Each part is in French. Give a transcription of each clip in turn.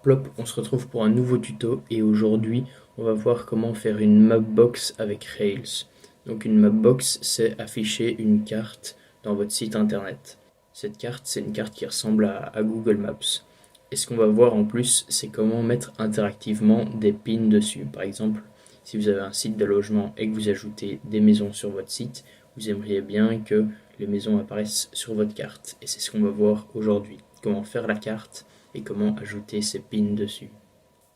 Plop, on se retrouve pour un nouveau tuto et aujourd'hui on va voir comment faire une Mapbox avec Rails. Donc une Mapbox, c'est afficher une carte dans votre site internet. Cette carte, c'est une carte qui ressemble à Google Maps. Et ce qu'on va voir en plus, c'est comment mettre interactivement des pins dessus. Par exemple, si vous avez un site de logement et que vous ajoutez des maisons sur votre site, vous aimeriez bien que les maisons apparaissent sur votre carte. Et c'est ce qu'on va voir aujourd'hui. Comment faire la carte et comment ajouter ces pins dessus.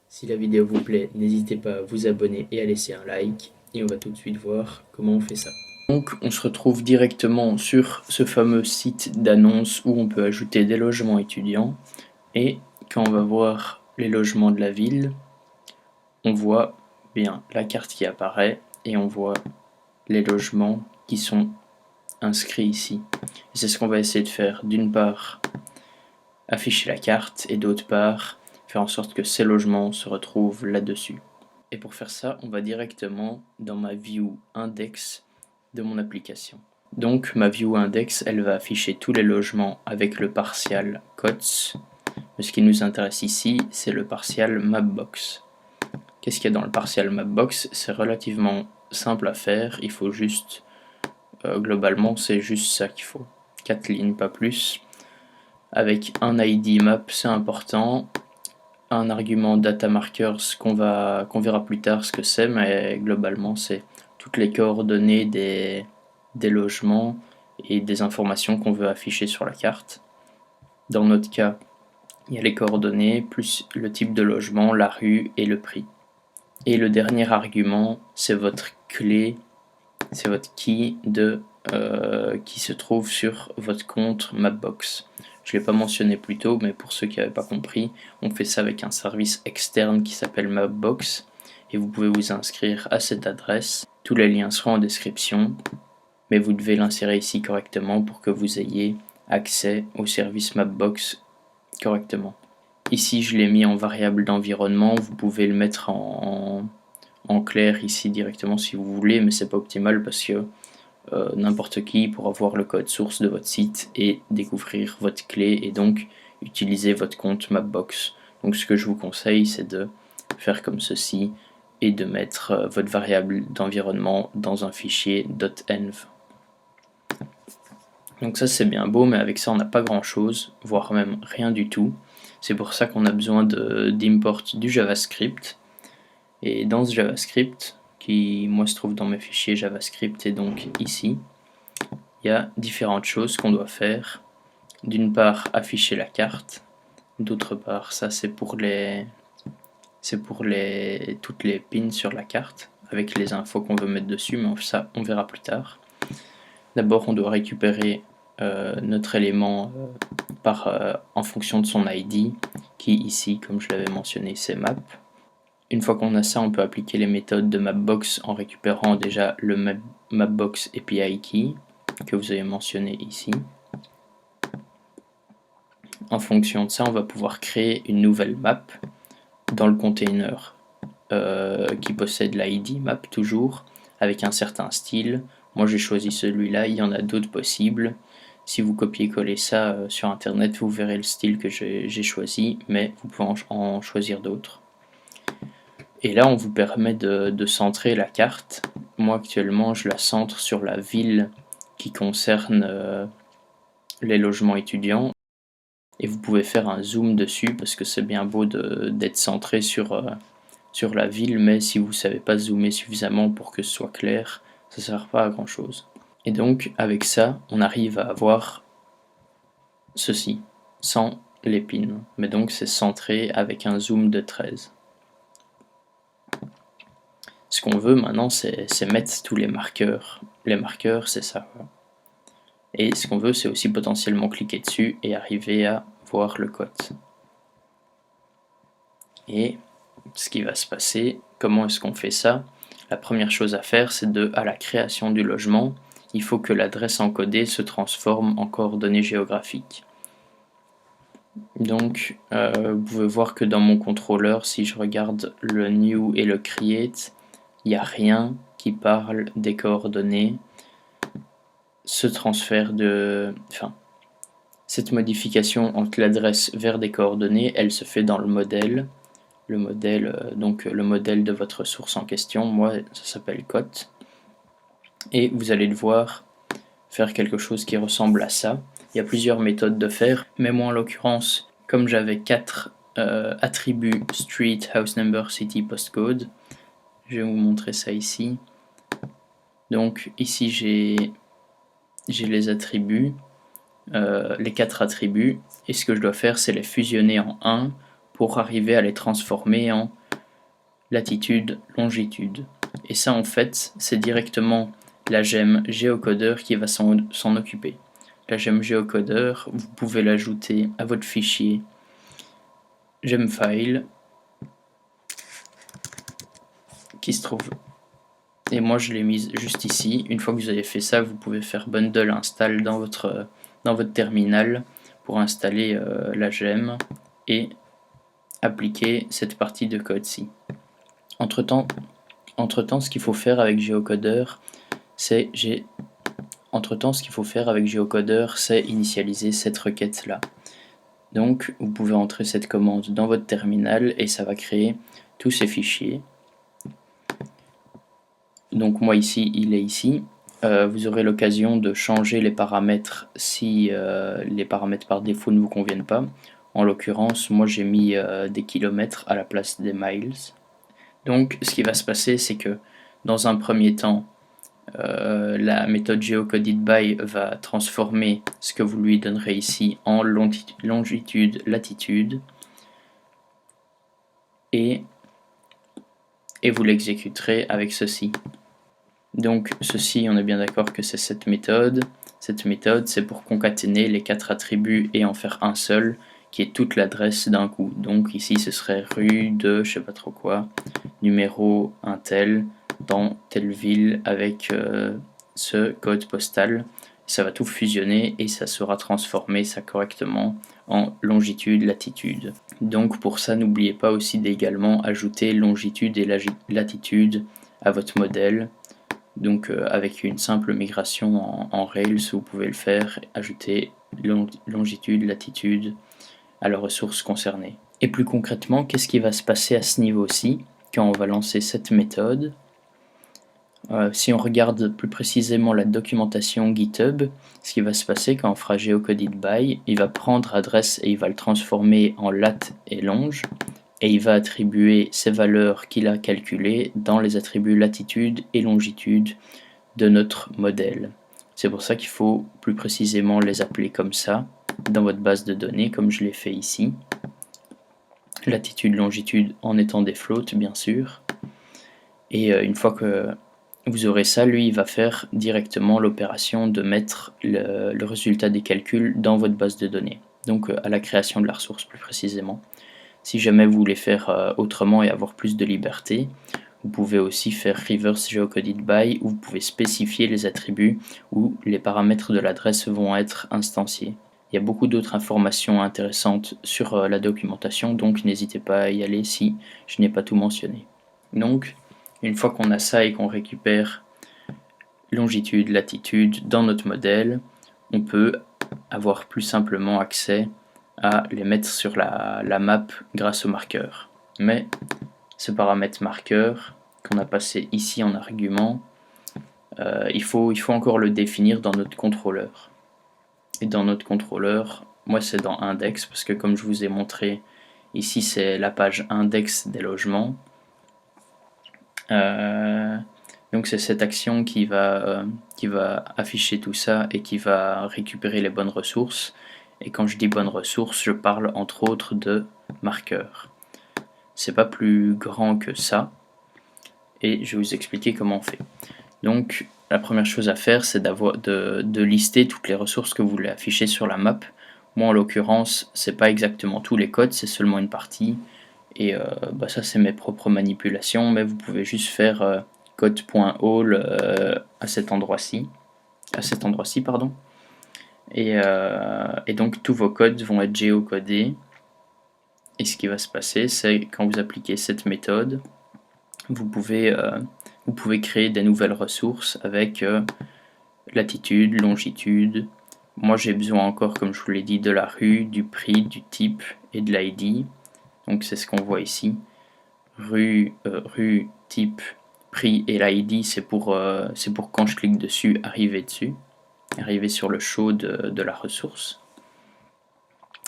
Si la vidéo vous plaît, n'hésitez pas à vous abonner et à laisser un like. Et on va tout de suite voir comment on fait ça. Donc on se retrouve directement sur ce fameux site d'annonce où on peut ajouter des logements étudiants. Et quand on va voir les logements de la ville, on voit bien la carte qui apparaît et on voit les logements qui sont inscrits ici. Et c'est ce qu'on va essayer de faire. D'une part, afficher la carte et d'autre part, faire en sorte que ces logements se retrouvent là-dessus. Et pour faire ça, on va directement dans ma view index de mon application. Donc ma view index, elle va afficher tous les logements avec le partial cots. Mais ce qui nous intéresse ici, c'est le partial mapbox. Qu'est-ce qu'il y a dans le partial mapbox? C'est relativement simple à faire, il faut juste, globalement, c'est juste ça qu'il faut. 4 lignes, pas plus. Avec un ID map, c'est important. Un argument data markers qu'on verra plus tard ce que c'est, mais globalement, c'est toutes les coordonnées des logements et des informations qu'on veut afficher sur la carte. Dans notre cas, il y a les coordonnées, plus le type de logement, la rue et le prix. Et le dernier argument, c'est votre clé, c'est votre key qui se trouve sur votre compte Mapbox. Je ne l'ai pas mentionné plus tôt, mais pour ceux qui n'avaient pas compris, on fait ça avec un service externe qui s'appelle Mapbox. Et vous pouvez vous inscrire à cette adresse. Tous les liens seront en description, mais vous devez l'insérer ici correctement pour que vous ayez accès au service Mapbox correctement. Ici, je l'ai mis en variable d'environnement. Vous pouvez le mettre en clair ici directement si vous voulez, mais c'est pas optimal parce que n'importe qui pourra voir le code source de votre site et découvrir votre clé et donc utiliser votre compte Mapbox. Donc ce que je vous conseille, c'est de faire comme ceci et de mettre votre variable d'environnement dans un fichier .env. Donc ça c'est bien beau, mais avec ça on n'a pas grand chose, voire même rien du tout. C'est pour ça qu'on a besoin d'import du JavaScript. Et dans ce JavaScript, qui moi se trouve dans mes fichiers JavaScript et donc ici, il y a différentes choses qu'on doit faire. D'une part, afficher la carte. D'autre part, ça c'est pour toutes les pins sur la carte, avec les infos qu'on veut mettre dessus, mais ça on verra plus tard. D'abord, on doit récupérer notre élément en fonction de son ID, qui ici, comme je l'avais mentionné, c'est map. Une fois qu'on a ça, on peut appliquer les méthodes de Mapbox en récupérant déjà le Mapbox API Key que vous avez mentionné ici. En fonction de ça, on va pouvoir créer une nouvelle map dans le container qui possède l'ID map toujours, avec un certain style. Moi j'ai choisi celui-là, il y en a d'autres possibles. Si vous copiez-collez ça sur internet, vous verrez le style que j'ai choisi, mais vous pouvez en choisir d'autres. Et là, on vous permet de centrer la carte. Moi, actuellement, je la centre sur la ville qui concerne les logements étudiants. Et vous pouvez faire un zoom dessus parce que c'est bien beau d'être centré sur la ville, mais si vous ne savez pas zoomer suffisamment pour que ce soit clair, ça ne sert pas à grand chose. Et donc, avec ça, on arrive à avoir ceci, sans les pins. Mais donc, c'est centré avec un zoom de 13. Ce qu'on veut maintenant, c'est mettre tous les marqueurs. Les marqueurs, c'est ça. Et ce qu'on veut, c'est aussi potentiellement cliquer dessus et arriver à voir le code. Et ce qui va se passer, comment est-ce qu'on fait ça? La première chose à faire, c'est à la création du logement, il faut que l'adresse encodée se transforme en coordonnées géographiques. Donc, vous pouvez voir que dans mon contrôleur, si je regarde le new et le create, il n'y a rien qui parle des coordonnées. Ce transfert Cette modification entre l'adresse vers des coordonnées, elle se fait dans le modèle le modèle de votre source en question. Moi, ça s'appelle COT. Et vous allez devoir faire quelque chose qui ressemble à ça. Il y a plusieurs méthodes de faire, mais moi en l'occurrence, comme j'avais 4 attributs street, house number, city, postcode, je vais vous montrer ça ici. Donc ici j'ai les attributs, les 4 attributs, et ce que je dois faire c'est les fusionner en un pour arriver à les transformer en latitude, longitude. Et ça en fait c'est directement la gemme géocodeur qui va s'en occuper. La gemme géocodeur, vous pouvez l'ajouter à votre fichier gemfile qui se trouve, et moi je l'ai mise juste ici. Une fois que vous avez fait ça, vous pouvez faire bundle install dans votre terminal pour installer la gemme et appliquer cette partie de code-ci. Entre temps, ce qu'il faut faire avec GeoCoder, c'est initialiser cette requête-là. Donc, vous pouvez entrer cette commande dans votre terminal et ça va créer tous ces fichiers. Donc moi ici, il est ici. Vous aurez l'occasion de changer les paramètres si les paramètres par défaut ne vous conviennent pas. En l'occurrence, moi j'ai mis des kilomètres à la place des miles. Donc ce qui va se passer, c'est que dans un premier temps, la méthode geocodedBy va transformer ce que vous lui donnerez ici en longitude, latitude, et vous l'exécuterez avec ceci. Donc ceci, on est bien d'accord que c'est cette méthode. Cette méthode, c'est pour concaténer les 4 attributs et en faire un seul, qui est toute l'adresse d'un coup. Donc ici, ce serait rue de, je sais pas trop quoi, numéro un tel, dans telle ville, avec ce code postal. Ça va tout fusionner et ça sera transformé ça correctement en longitude, latitude. Donc pour ça, n'oubliez pas aussi d'également ajouter longitude et latitude à votre modèle. Donc avec une simple migration en Rails, vous pouvez le faire, ajouter longitude, latitude à la ressource concernée. Et plus concrètement, qu'est-ce qui va se passer à ce niveau-ci quand on va lancer cette méthode? Si on regarde plus précisément la documentation GitHub, ce qui va se passer quand on fera geocodedBy, il va prendre adresse et il va le transformer en lat et longe, et il va attribuer ces valeurs qu'il a calculées dans les attributs latitude et longitude de notre modèle. C'est pour ça qu'il faut plus précisément les appeler comme ça dans votre base de données, comme je l'ai fait ici. Latitude, longitude en étant des floats, bien sûr. Et une fois que vous aurez ça, lui, il va faire directement l'opération de mettre le résultat des calculs dans votre base de données. Donc à la création de la ressource, plus précisément. Si jamais vous voulez faire autrement et avoir plus de liberté, vous pouvez aussi faire reverse geocodedBy où vous pouvez spécifier les attributs où les paramètres de l'adresse vont être instanciés. Il y a beaucoup d'autres informations intéressantes sur la documentation, donc n'hésitez pas à y aller si je n'ai pas tout mentionné. Donc, une fois qu'on a ça et qu'on récupère longitude, latitude dans notre modèle, on peut avoir plus simplement accès à les mettre sur la map grâce au marqueur. Mais ce paramètre marqueur qu'on a passé ici en argument, il faut encore le définir dans notre contrôleur. Et dans notre contrôleur, moi c'est dans index, parce que comme je vous ai montré, ici c'est la page index des logements. Donc c'est cette action qui va afficher tout ça et qui va récupérer les bonnes ressources. Et quand je dis bonnes ressources, je parle entre autres de marqueurs. C'est pas plus grand que ça. Et je vais vous expliquer comment on fait. Donc la première chose à faire, c'est de lister toutes les ressources que vous voulez afficher sur la map. Moi en l'occurrence, c'est pas exactement tous les codes, c'est seulement une partie. Et ça c'est mes propres manipulations, mais vous pouvez juste faire code.all à cet endroit-ci. Et donc tous vos codes vont être géocodés. Et ce qui va se passer, c'est quand vous appliquez cette méthode, vous pouvez créer des nouvelles ressources avec latitude, longitude, Moi j'ai besoin encore, comme je vous l'ai dit, de la rue, du prix, du type et de l'ID. Donc c'est ce qu'on voit ici. Rue, type, prix et l'ID, c'est pour quand je clique dessus, arriver sur le show de la ressource.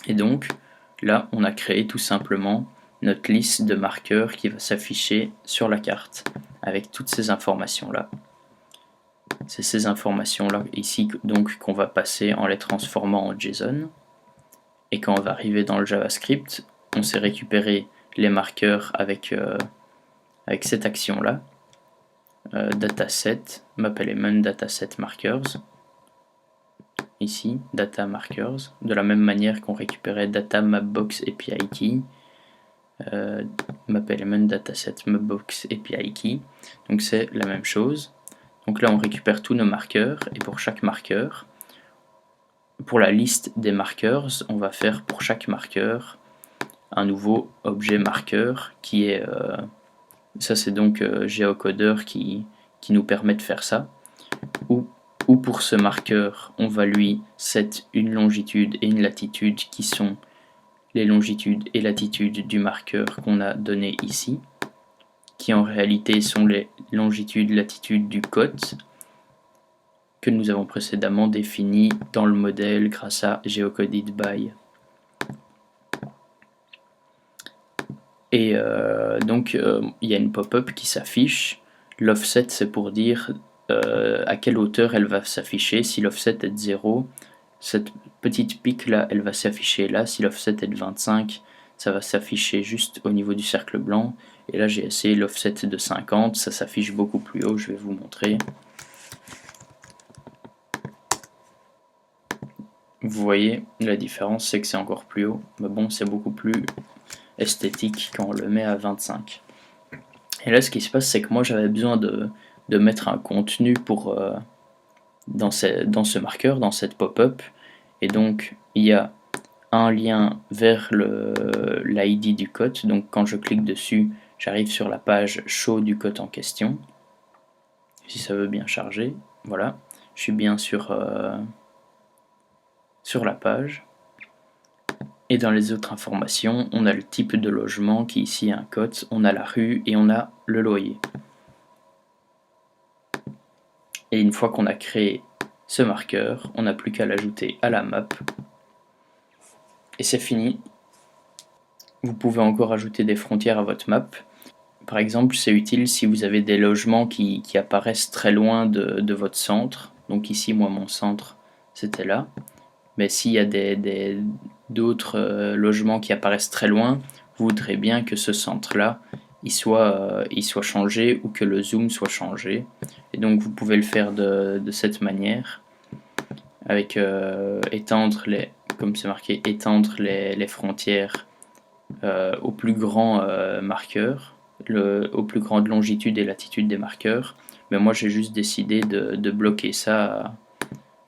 Et donc là, on a créé tout simplement notre liste de marqueurs qui va s'afficher sur la carte avec toutes ces informations-là. C'est ces informations-là ici donc qu'on va passer en les transformant en JSON. Et quand on va arriver dans le JavaScript, on sait récupérer les marqueurs avec cette action-là. Dataset, map-element dataset markers. Ici, data markers. De la même manière qu'on récupérait data mapbox API key. Map-element dataset mapbox API key. Donc c'est la même chose. Donc là, on récupère tous nos marqueurs, et pour chaque marqueur, pour la liste des marqueurs, on va faire pour chaque marqueur un nouveau objet marqueur qui est... ça c'est donc GeoCoder qui nous permet de faire ça. Ou pour ce marqueur, on va lui set une longitude et une latitude qui sont les longitudes et latitudes du marqueur qu'on a donné ici, qui en réalité sont les longitudes et latitudes du code que nous avons précédemment défini dans le modèle grâce à GeoCodedBy. Et donc il y a une pop-up qui s'affiche. L'offset, c'est pour dire à quelle hauteur elle va s'afficher. Si l'offset est de 0, cette petite pique là, elle va s'afficher là. Si l'offset est de 25, ça va s'afficher juste au niveau du cercle blanc. Et là j'ai essayé l'offset de 50, ça s'affiche beaucoup plus haut, je vais vous montrer. Vous voyez, la différence c'est que c'est encore plus haut, mais bon, c'est beaucoup plus esthétique quand on le met à 25. Et là, ce qui se passe, c'est que moi, j'avais besoin de mettre un contenu pour, dans ce marqueur, dans cette pop-up. Et donc, il y a un lien vers l'ID du code. Donc, quand je clique dessus, j'arrive sur la page show du code en question. Si ça veut bien charger, voilà. Je suis bien sur la page. Et dans les autres informations, on a le type de logement qui ici est un code, on a la rue et on a le loyer. Et une fois qu'on a créé ce marqueur, on n'a plus qu'à l'ajouter à la map. Et c'est fini. Vous pouvez encore ajouter des frontières à votre map. Par exemple, c'est utile si vous avez des logements qui apparaissent très loin de votre centre. Donc ici, moi, mon centre, c'était là. Mais s'il y a d'autres logements qui apparaissent très loin, vous voudrez bien que ce centre-là, il soit changé ou que le zoom soit changé. Et donc vous pouvez le faire de cette manière, avec étendre comme c'est marqué, étendre les frontières au plus grand marqueur, au plus grande longitude et latitude des marqueurs. Mais moi j'ai juste décidé de bloquer ça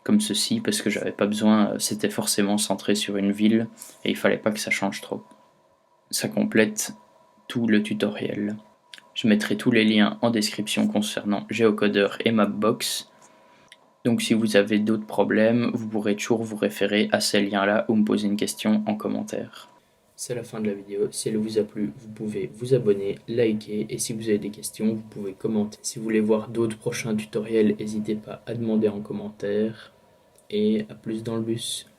comme ceci parce que j'avais pas besoin, c'était forcément centré sur une ville et il fallait pas que ça change trop. Ça complète tout le tutoriel. Je mettrai tous les liens en description concernant GeoCoder et Mapbox. Donc si vous avez d'autres problèmes, vous pourrez toujours vous référer à ces liens-là ou me poser une question en commentaire. C'est la fin de la vidéo. Si elle vous a plu, vous pouvez vous abonner, liker et si vous avez des questions, vous pouvez commenter. Si vous voulez voir d'autres prochains tutoriels, n'hésitez pas à demander en commentaire. Et à plus dans le bus.